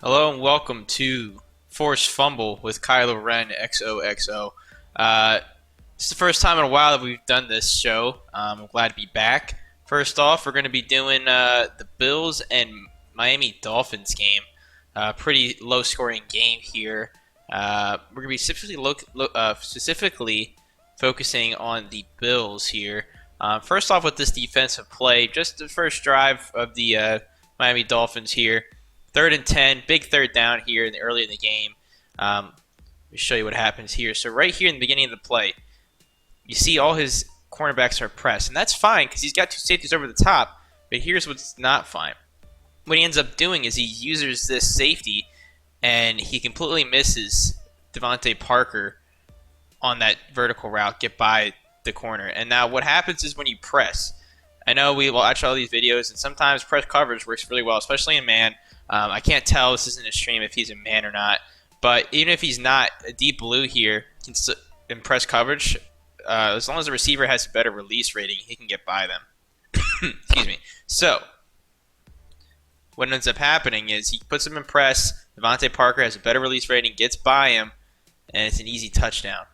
Hello and welcome to Force Fumble with Kylorenxoxo. It's the first time in a while that we've done this show. I'm glad to be back. First off, we're going to be doing the Bills and Miami Dolphins game. Pretty low-scoring game here. We're going to be specifically focusing on the Bills here. First off, with this defensive play, just the first drive of the Miami Dolphins here. 3rd and 10, big third down here early in the game. Let me show you what happens here. So right here in the beginning of the play, you see all his cornerbacks are pressed, and that's fine because he's got two safeties over the top. But here's what's not fine. What he ends up doing is he uses this safety, and he completely misses Devontae Parker on that vertical route, get by the corner. And now what happens is when you press, I know we watch all these videos, and sometimes press coverage works really well, especially in man. I can't tell, this isn't a stream, if he's a man or not. But even if he's not, a deep blue here can impress coverage. As long as the receiver has a better release rating, he can get by them. Excuse me. So, what ends up happening is he puts him in press. Devontae Parker has a better release rating, gets by him, and it's an easy touchdown.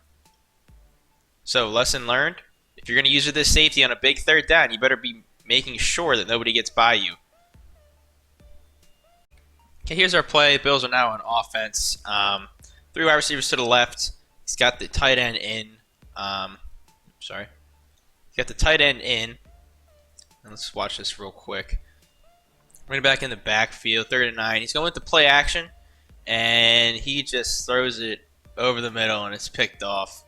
So, lesson learned. If you're going to use this safety on a big third down, you better be making sure that nobody gets by you. Okay, here's our play. Bills are now on offense. 3 wide receivers to the left. He's got the tight end in. He's got the tight end in. And let's watch this real quick. Running back in the backfield, 3rd and 9. He's going with the play action, and he just throws it over the middle, and it's picked off.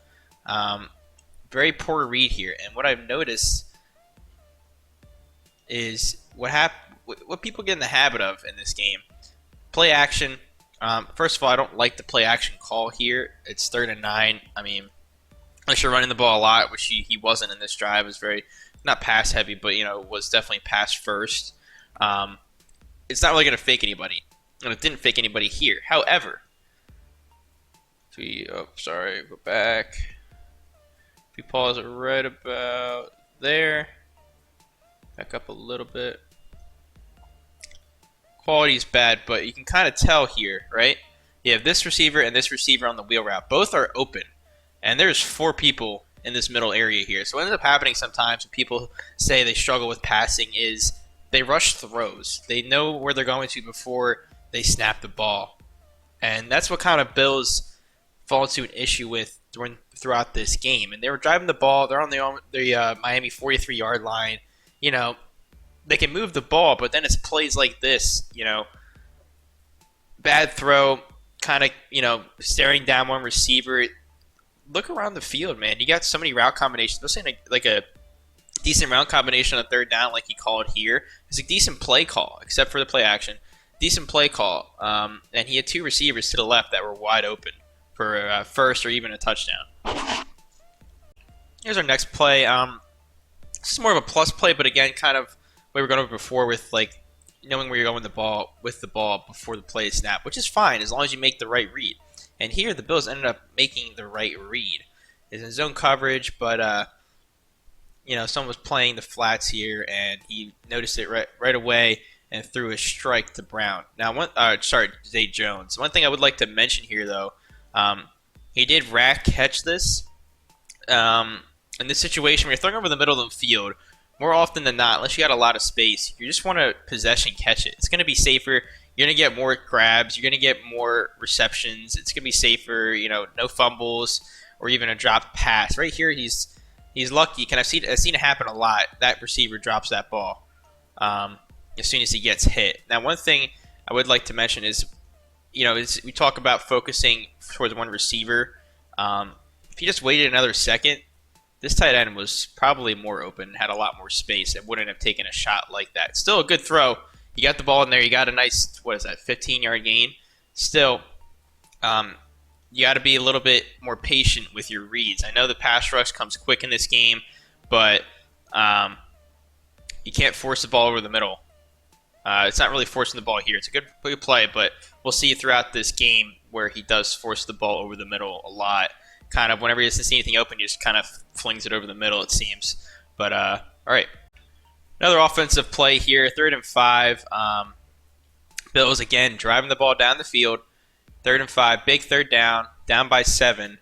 Very poor read here. And what I've noticed is what people get in the habit of in this game. Play action. First of all, I don't like the play action call here. It's 3rd and 9. I mean, unless you're running the ball a lot, which he wasn't in this drive. It was very, not pass heavy, but, was definitely pass first. It's not really going to fake anybody. And it didn't fake anybody here. However, go back. If we pause it right about there. Back up a little bit. Quality is bad, but you can kind of tell here, right? You have this receiver and this receiver on the wheel route. Both are open, and there's 4 people in this middle area here. So what ends up happening sometimes when people say they struggle with passing is they rush throws. They know where they're going to before they snap the ball. And that's what kind of Bills fall into an issue with throughout this game. And they were driving the ball. They're on the Miami 43-yard line. They can move the ball, but then it's plays like this, bad throw, kind of, staring down one receiver. Look around the field, man. You got so many route combinations. Let's say like a decent route combination on 3rd down like he called here. It's a decent play call, except for the play action. Decent play call. And he had 2 receivers to the left that were wide open for a first or even a touchdown. Here's our next play. This is more of a plus play, but again, kind of we were going over before with knowing where you're going with the ball before the play is snapped, which is fine as long as you make the right read. And here the Bills ended up making the right read. It's in zone coverage, but someone was playing the flats here, and he noticed it right away and threw a strike to Brown. Now, Zay Jones. One thing I would like to mention here, though, he did rack catch this. In this situation, when you're throwing over the middle of the field, more often than not, unless you got a lot of space, you just want to possession catch it. It's going to be safer. You're going to get more grabs. You're going to get more receptions. It's going to be safer. No fumbles or even a dropped pass. Right here, he's lucky. I've seen it happen a lot. That receiver drops that ball as soon as he gets hit. Now, one thing I would like to mention is, we talk about focusing towards one receiver. If you just waited another second, this tight end was probably more open, had a lot more space, and wouldn't have taken a shot like that. Still a good throw. You got the ball in there. You got a nice, 15-yard gain. Still, you got to be a little bit more patient with your reads. I know the pass rush comes quick in this game, but you can't force the ball over the middle. It's not really forcing the ball here. It's a good play, but we'll see throughout this game where he does force the ball over the middle a lot. Kind of whenever he doesn't see anything open, he just kind of flings it over the middle, it seems. But, all right. Another offensive play here, 3rd and 5. Bills again driving the ball down the field. 3rd and 5, big 3rd down by 7.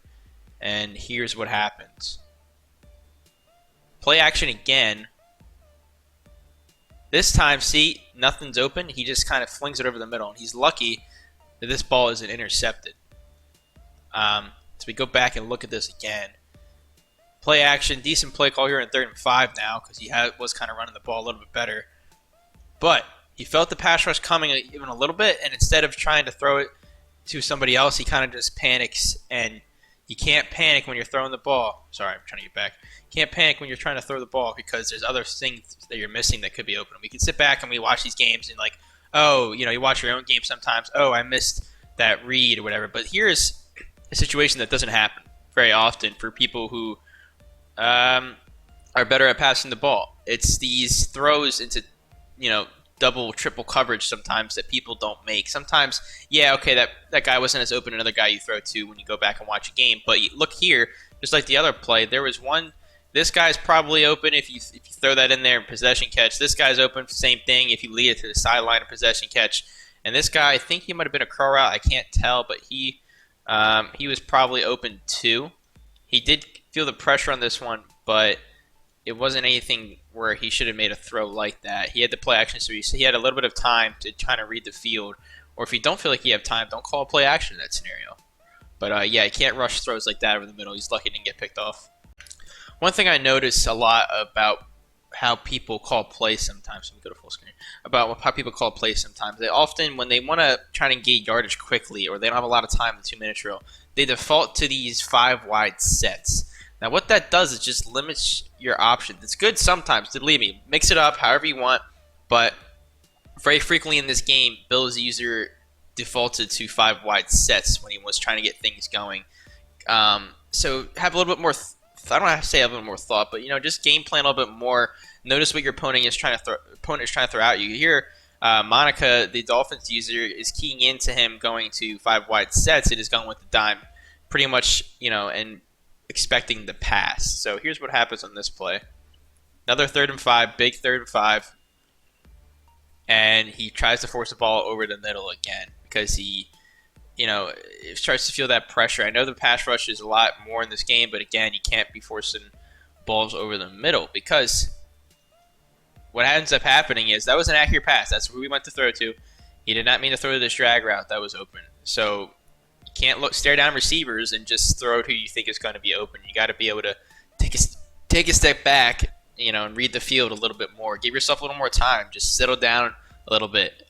And here's what happens. Play action again. This time, see, nothing's open. He just kind of flings it over the middle. And he's lucky that this ball isn't intercepted. So we go back and look at this again. Play action, decent play call here in 3rd and 5 now because he was kind of running the ball a little bit better. But he felt the pass rush coming even a little bit, and instead of trying to throw it to somebody else, he kind of just panics. And you can't panic when you're throwing the ball. Sorry, I'm trying to get back. You can't panic when you're trying to throw the ball because there's other things that you're missing that could be open. We can sit back and we watch these games and like, oh, you watch your own game sometimes. Oh, I missed that read or whatever. But here's a situation that doesn't happen very often for people who are better at passing the ball. It's these throws into, double, triple coverage sometimes that people don't make. Sometimes, yeah, okay, that guy wasn't as open as another guy you throw to when you go back and watch a game. But you look here, just like the other play, there was one. This guy's probably open if you throw that in there, possession catch. This guy's open, same thing, if you lead it to the sideline, a possession catch. And this guy, I think he might have been a curl route. I can't tell, but he was probably open too. He did feel the pressure on this one, but it wasn't anything where he should have made a throw like that. He had the play action, so he had a little bit of time to try to read the field. Or if you don't feel like you have time, don't call a play action in that scenario. But yeah, he can't rush throws like that over the middle. He's lucky he didn't get picked off. One thing I notice a lot about how people call plays sometimes, let me go to full screen, about how people call plays sometimes, they often, when they want to try to get yardage quickly or they don't have a lot of time in the 2-minute drill, they default to these 5-wide sets. Now what that does is just limits your options. It's good sometimes, believe me, mix it up however you want, but very frequently in this game, Bill's user defaulted to 5-wide sets when he was trying to get things going. So have a little bit more I don't have to say a little more thought, but just game plan a little bit more. Notice what your opponent is trying to throw at you. Here, Monica, the Dolphins user, is keying into him going to 5-wide sets. It is going with the dime, pretty much, and expecting the pass. So here's what happens on this play. Another 3rd and 5, big 3rd and 5, and he tries to force the ball over the middle again because he starts to feel that pressure. I know the pass rush is a lot more in this game, but again, you can't be forcing balls over the middle because what ends up happening is that was an accurate pass. That's who we went to throw to. He did not mean to throw to this drag route that was open. So you can't stare down receivers and just throw to who you think is going to be open. You got to be able to take a step back, and read the field a little bit more. Give yourself a little more time. Just settle down a little bit.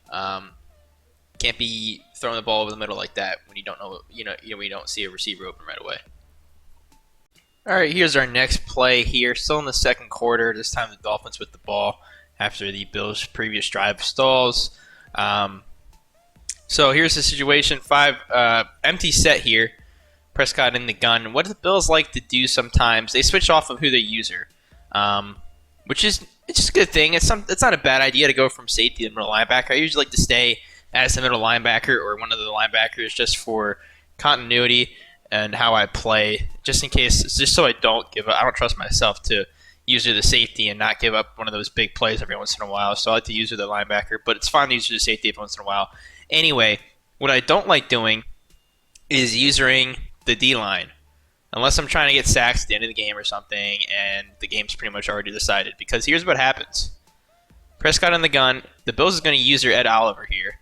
Can't be throwing the ball over the middle like that when you don't know, when you don't see a receiver open right away. All right, here's our next play here. Still in the second quarter. This time the Dolphins with the ball after the Bills' previous drive stalls. So here's the situation. 5 empty set here. Prescott in the gun. What do the Bills like to do sometimes? They switch off of who they user, which is it's just a good thing. It's not a bad idea to go from safety to middle linebacker. I usually like to stay as a middle linebacker or one of the linebackers just for continuity and how I play, just in case, just so I don't give up. I don't trust myself to user the safety and not give up one of those big plays every once in a while, so I like to user the linebacker, but it's fine to use the safety every once in a while. Anyway, what I don't like doing is using the D-line, unless I'm trying to get sacks at the end of the game or something, and the game's pretty much already decided, because here's what happens. Prescott in the gun. The Bills is going to use their Ed Oliver here.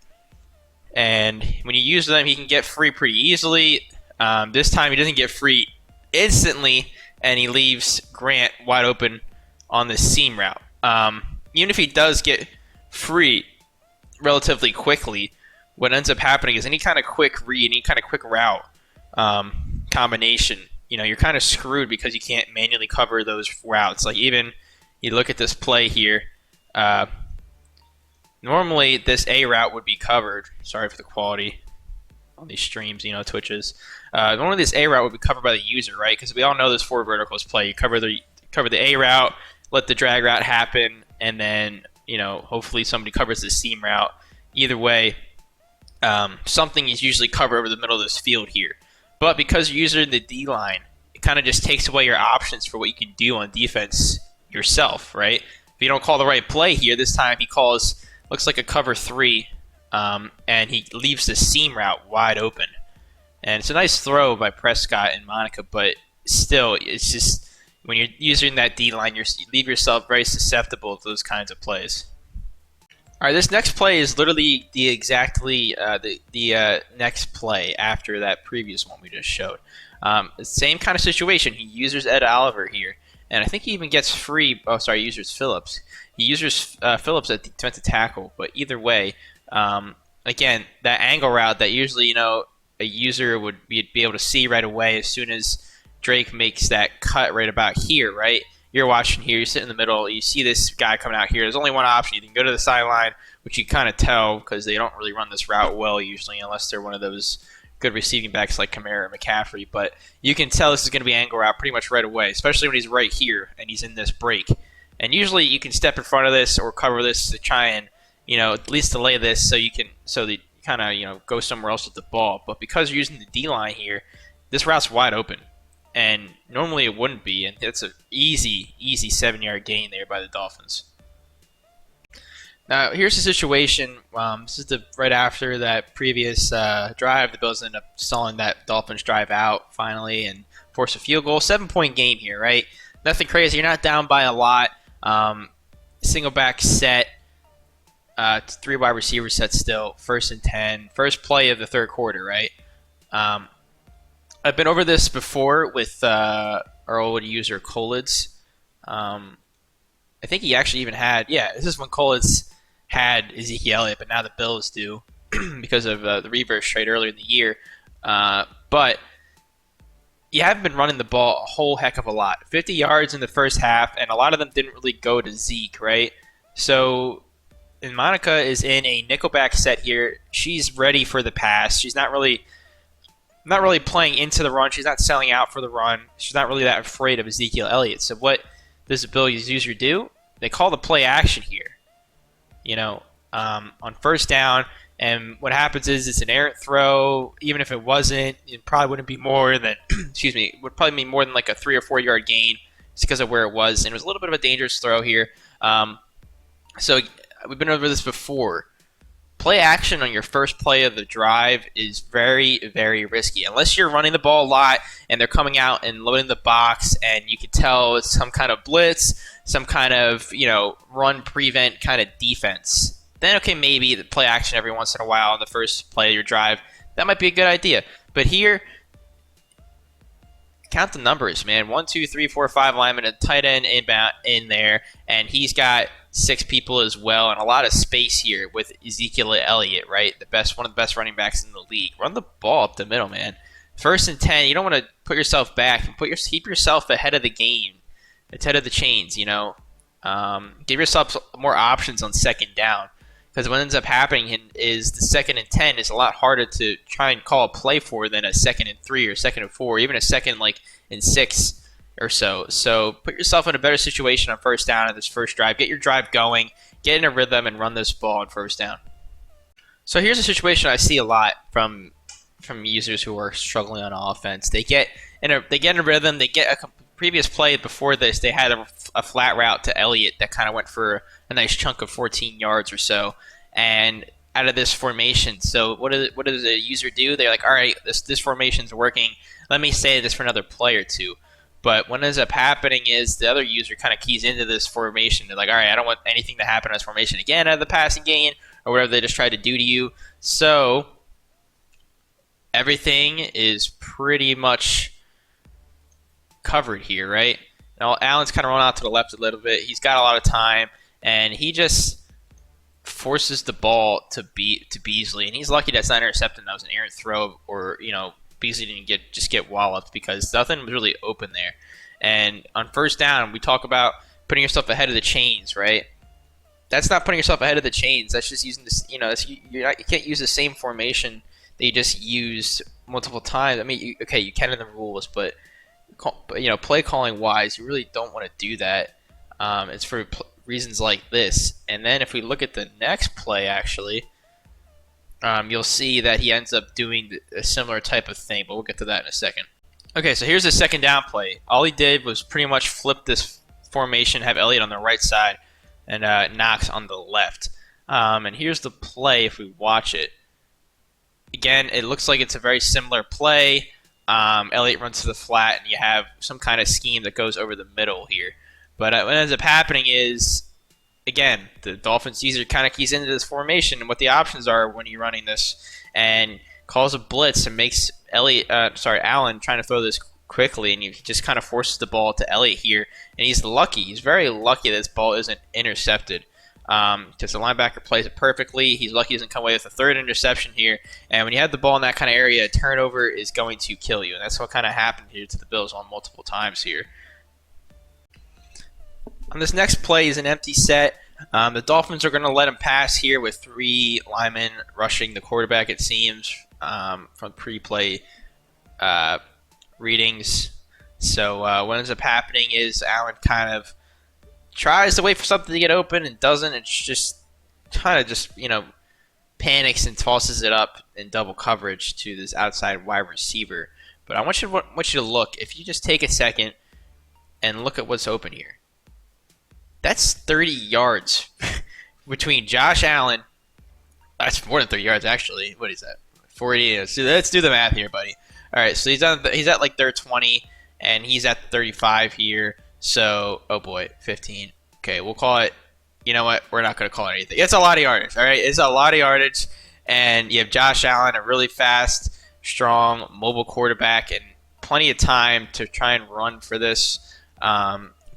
And when you use them, he can get free pretty easily. This time he doesn't get free instantly, and he leaves Grant wide open on the seam route. Even if he does get free relatively quickly, what ends up happening is any kind of quick read, any kind of quick route combination, you're kind of screwed because you can't manually cover those routes. Like even you look at this play here. Normally, this A route would be covered. Sorry for the quality on these streams, Twitches. Normally, this A route would be covered by the user, right? Because we all know this 4 verticals play. You cover the A route, let the drag route happen, and then hopefully somebody covers the seam route. Either way, something is usually covered over the middle of this field here. But because you're using the D line, it kind of just takes away your options for what you can do on defense yourself, right? If you don't call the right play here, this time he calls. Looks like a cover 3. and he leaves the seam route wide open. And it's a nice throw by Prescott and Monica, but still, it's just when you're using that D line, you leave yourself very susceptible to those kinds of plays. All right, this next play is literally the next play after that previous one we just showed. Same kind of situation. He uses Ed Oliver here, and I think he even gets free. Oh, sorry, he uses Phillips. He uses Phillips at defensive tackle, but either way, again, that angle route that usually a user would be able to see right away as soon as Drake makes that cut right about here, right? You're watching here, you sit in the middle, you see this guy coming out here. There's only one option. You can go to the sideline, which you kind of tell because they don't really run this route well usually unless they're one of those good receiving backs like Kamara or McCaffrey. But you can tell this is going to be angle route pretty much right away, especially when he's right here and he's in this break. And usually you can step in front of this or cover this to try and, at least delay this so they kind of, go somewhere else with the ball. But because you're using the D-line here, this route's wide open. And normally it wouldn't be, and it's an easy 7-yard gain there by the Dolphins. Now, here's the situation. This is right after that previous drive. The Bills end up stalling that Dolphins drive out finally and force a field goal. 7-point game here, right? Nothing crazy. You're not down by a lot. Single back set. 3 wide receiver set still. 1st and 10. First play of the third quarter, right? I've been over this before with our old user Colitz. I think he actually even had, this is when Colitz had Ezekiel Elliott, but now the Bills do because of the reverse trade earlier in the year. But you haven't been running the ball a whole heck of a lot. 50 yards in the first half, and a lot of them didn't really go to Zeke, right? So, and Monica is in a nickelback set here. She's ready for the pass. She's not really playing into the run. She's not selling out for the run. She's not really that afraid of Ezekiel Elliott. So what does the Bills user do? They call the play action here, on first down. And what happens is it's an errant throw. Even if it wasn't, it probably wouldn't be more than, it would probably be more than like a 3 or 4 yard gain just because of where it was. And it was a little bit of a dangerous throw here. So we've been over this before. Play action on your first play of the drive is very, very risky. Unless you're running the ball a lot and they're coming out and loading the box and you can tell it's some kind of blitz, some kind of, run prevent kind of defense. Then, okay, maybe the play action every once in a while on the first play of your drive. That might be a good idea. But here, count the numbers, man. 1, 2, 3, 4, 5 linemen, a tight end in there, and he's got 6 people as well, and a lot of space here with Ezekiel Elliott, right? One of the best running backs in the league. Run the ball up the middle, man. 1st and 10. You don't want to put yourself back. Keep yourself ahead of the game, ahead of the chains. Give yourself more options on 2nd down, because what ends up happening is the 2nd and 10 is a lot harder to try and call a play for than a 2nd and 3 or 2nd and 4, or even a 2nd and 6. Or so. So put yourself in a better situation on first down in this first drive. Get your drive going, get in a rhythm, and run this ball on first down. So here's a situation I see a lot from users who are struggling on offense. They get in a rhythm. They get a previous play before this. They had a flat route to Elliott that kind of went for a nice chunk of 14 yards or so, and out of this formation. So what does a user do? They're like, all right, this formation's working. Let me say this for another play or two. But what ends up happening is the other user kind of keys into this formation. They're like, all right, I don't want anything to happen on this formation again out of the passing game or whatever they just tried to do to you. So everything is pretty much covered here, right? Now, Allen's kind of run out to the left a little bit. He's got a lot of time, and he just forces the ball to Beasley. And he's lucky that's not intercepted. That was an errant throw, or, Beasley didn't get walloped because nothing was really open there. And on first down, we talk about putting yourself ahead of the chains, right? That's not putting yourself ahead of the chains. That's just using this. You can't use the same formation that you just used multiple times. I mean, you can in the rules, but play calling wise, you really don't want to do that. It's for reasons like this. And then if we look at the next play, actually. You'll see that he ends up doing a similar type of thing, but we'll get to that in a second. Okay, so here's the 2nd down play. All he did was pretty much flip this formation, have Elliott on the right side, and Knox on the left. And here's the play if we watch it. Again, it looks like it's a very similar play. Elliott runs to the flat, and you have some kind of scheme that goes over the middle here. But what ends up happening is, again, the Dolphins user kind of keys into this formation and what the options are when you're running this, and calls a blitz and makes Allen trying to throw this quickly, and he just kind of forces the ball to Elliott here, and he's lucky. He's very lucky that this ball isn't intercepted. Because the linebacker plays it perfectly. He's lucky he doesn't come away with a third interception here. And when you have the ball in that kind of area, a turnover is going to kill you. And that's what kind of happened here to the Bills on multiple times here. On this next play is an empty set. The Dolphins are going to let him pass here with 3 linemen rushing the quarterback, it seems, from pre-play readings. So what ends up happening is Allen kind of tries to wait for something to get open and doesn't. It's just kind of panics and tosses it up in double coverage to this outside wide receiver. But I want you to look. If you just take a second and look at what's open here, that's 30 yards between Josh Allen. That's more than 30 yards, actually. What is that? 40. Let's do the math here, buddy. All right, so he's at like their 20, and he's at 35 here. So, oh boy, 15. Okay, we'll call it. You know what? We're not going to call it anything. It's a lot of yardage, all right? It's a lot of yardage, and you have Josh Allen, a really fast, strong, mobile quarterback, and plenty of time to try and run for this.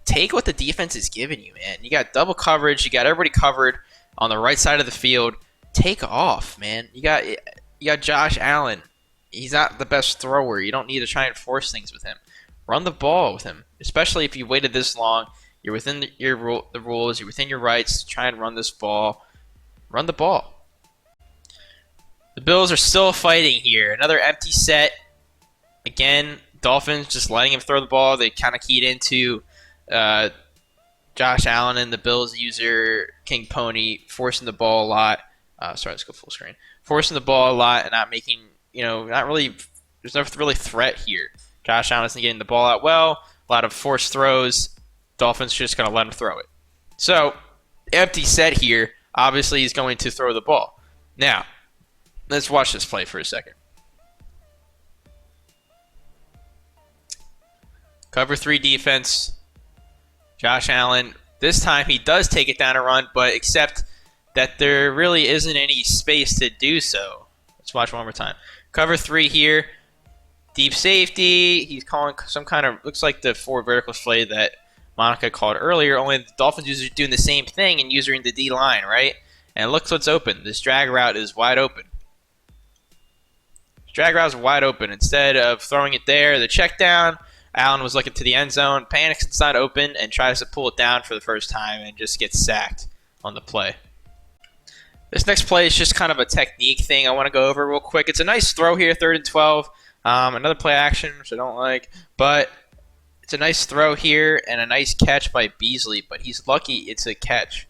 Take what the defense is giving you, man. You got double coverage. You got everybody covered on the right side of the field. Take off, man. You got Josh Allen. He's not the best thrower. You don't need to try and force things with him. Run the ball with him, especially if you waited this long. You're within the rules. You're within your rights to try and run this ball. Run the ball. The Bills are still fighting here. Another empty set. Again, Dolphins just letting him throw the ball. They kind of keyed into Josh Allen and the Bills user King Pony forcing the ball a lot. Sorry, let's go full screen. Forcing the ball a lot and not making, not really. There's no really threat here. Josh Allen isn't getting the ball out well. A lot of forced throws. Dolphins just going to let him throw it. So, empty set here. Obviously, he's going to throw the ball. Now, let's watch this play for a second. Cover 3 defense. Josh Allen. This time, he does take it down and run, but except that there really isn't any space to do so. Let's watch one more time. Cover 3 here. Deep safety. He's calling some kind of, looks like the 4 vertical play that Monica called earlier, only the Dolphins users are doing the same thing and using the D line, right? And look what's open. This drag route is wide open. This drag route is wide open. Instead of throwing it there, the check down, Allen was looking to the end zone, panics it's not open, and tries to pull it down for the first time and just gets sacked on the play. This next play is just kind of a technique thing I want to go over real quick. It's a nice throw here, 3rd and 12. Another play action, which I don't like, but it's a nice throw here and a nice catch by Beasley, but he's lucky it's a catch.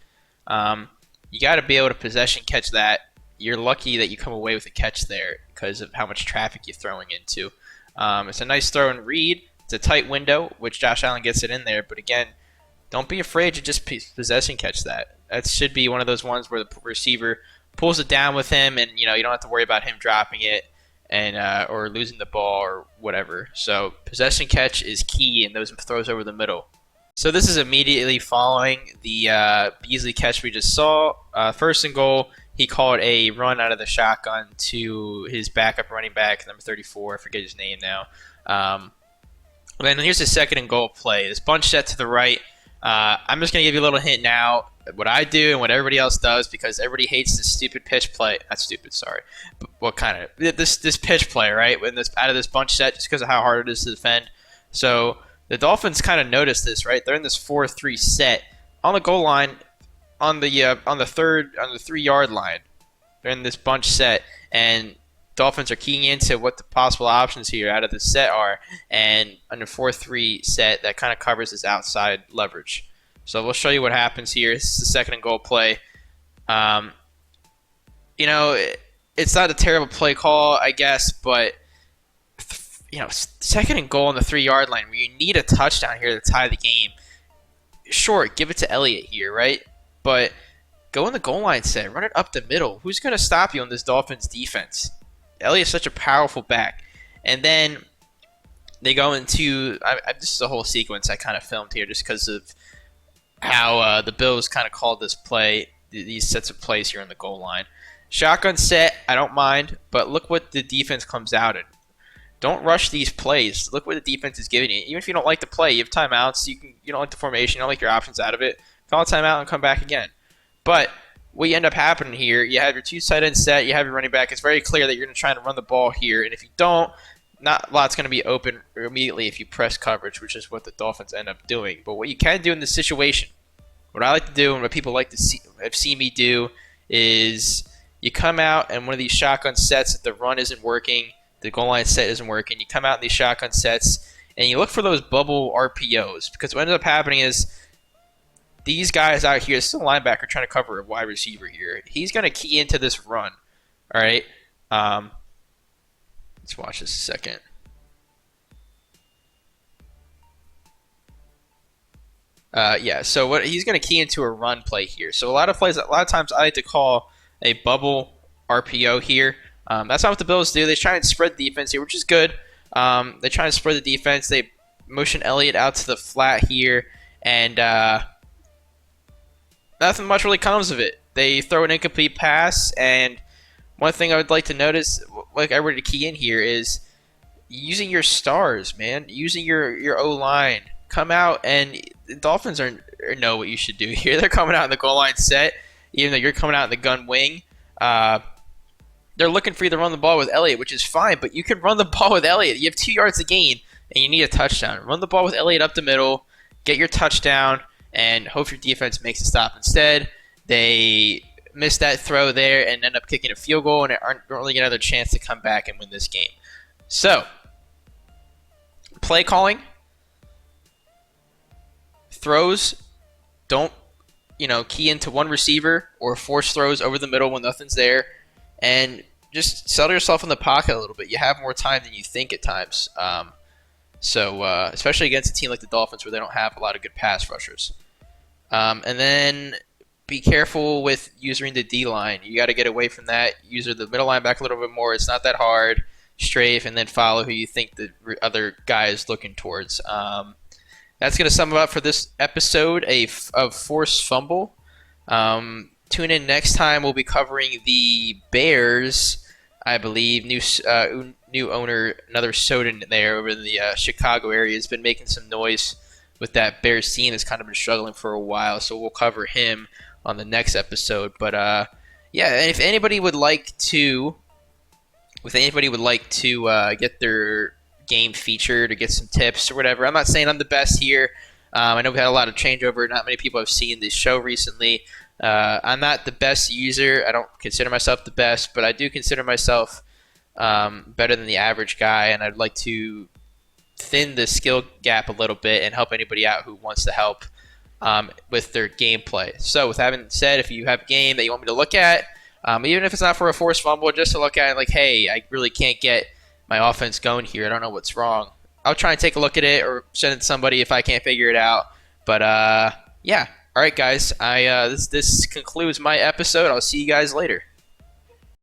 You got to be able to possession catch that. You're lucky that you come away with a catch there because of how much traffic you're throwing into. It's a nice throw and read. It's a tight window, which Josh Allen gets it in there, but again, don't be afraid to just possession catch that. That should be one of those ones where the receiver pulls it down with him, and you don't have to worry about him dropping it and or losing the ball or whatever. So possession catch is key in those throws over the middle. So this is immediately following the Beasley catch we just saw. 1st and goal, he called a run out of the shotgun to his backup running back, number 34. I forget his name now. Then here's the 2nd and goal play. This bunch set to the right. I'm just going to give you a little hint now. What I do and what everybody else does, because everybody hates this stupid pitch play. Not stupid, sorry. But what kind of this pitch play, right? When this out of this bunch set, just because of how hard it is to defend. So the Dolphins kind of noticed this, right? They're in this 4-3 set on the goal line, on the 3-yard line. They're in this bunch set, and Dolphins are keying into what the possible options here out of the set are, and under 4-3 set that kind of covers this outside leverage. So we'll show you what happens here. This is the 2nd and goal play. It's not a terrible play call, I guess, but 2nd and goal on the 3-yard line where you need a touchdown here to tie the game. Sure, give it to Elliott here, right? But Go in the goal line set. Run it up the middle. Who's going to stop you on this Dolphins defense? Elliott's such a powerful back. And then they go into this is a whole sequence I kind of filmed here just because of how the Bills kind of called this play, these sets of plays here on the goal line. Shotgun set, I don't mind, but look what the defense comes out in. Don't rush these plays. Look what the defense is giving you. Even if you don't like the play, you have timeouts. You don't like the formation. You don't like your options out of it. Call a timeout and come back again. But what you end up happening here, you have your two tight end set. You have your running back. It's very clear that you're going to try to run the ball here. And if you don't, not a lot's going to be open immediately if you press coverage, which is what the Dolphins end up doing. But what you can do in this situation, what I like to do and what people like to have seen me do is you come out and one of these shotgun sets, if the run isn't working, the goal line set isn't working, you come out in these shotgun sets and you look for those bubble RPOs, because what ends up happening is these guys out here, still a linebacker trying to cover a wide receiver here. He's going to key into this run. All right. Let's watch this a second. So what he's going to key into a run play here. So a lot of times I like to call a bubble RPO here. That's not what the Bills do. They try and spread the defense here, which is good. They try and spread the defense. They motion Elliott out to the flat here, and nothing much really comes of it. They throw an incomplete pass, and one thing I would like to notice, like I were to key in here, is using your stars, man. Using your O-line. Come out, and the Dolphins know what you should do here. They're coming out in the goal line set, even though you're coming out in the gun wing. They're looking for you to run the ball with Elliott, which is fine, but you can run the ball with Elliott. You have 2 yards to gain, and you need a touchdown. Run the ball with Elliott up the middle, get your touchdown, and hope your defense makes a stop. Instead, they miss that throw there and end up kicking a field goal and don't really get another chance to come back and win this game. So, play calling. Throws, don't key into one receiver or force throws over the middle when nothing's there, and just settle yourself in the pocket a little bit. You have more time than you think at times. Especially against a team like the Dolphins where they don't have a lot of good pass rushers. And then be careful with using the D-line. You got to get away from that. Use the middle linebacker a little bit more. It's not that hard. Strafe, and then follow who you think the other guy is looking towards. That's going to sum it up for this episode of Forced Fumble. Tune in next time. We'll be covering the Bears, I believe. New owner, another Soden there over in the Chicago area, has been making some noise with that Bears team that's kind of been struggling for a while. So we'll cover him on the next episode. But and if anybody would like to, get their game featured or get some tips or whatever, I'm not saying I'm the best here. I know we had a lot of changeover. Not many people have seen this show recently. I'm not the best user. I don't consider myself the best, but I do consider myself better than the average guy, and I'd like to thin the skill gap a little bit and help anybody out who wants to help with their gameplay. So with that being said, if you have a game that you want me to look at, even if it's not for a forced fumble, just to look at it like, hey, I really can't get my offense going here. I don't know what's wrong. I'll try and take a look at it or send it to somebody if I can't figure it out. But yeah. All right, guys. This concludes my episode. I'll see you guys later.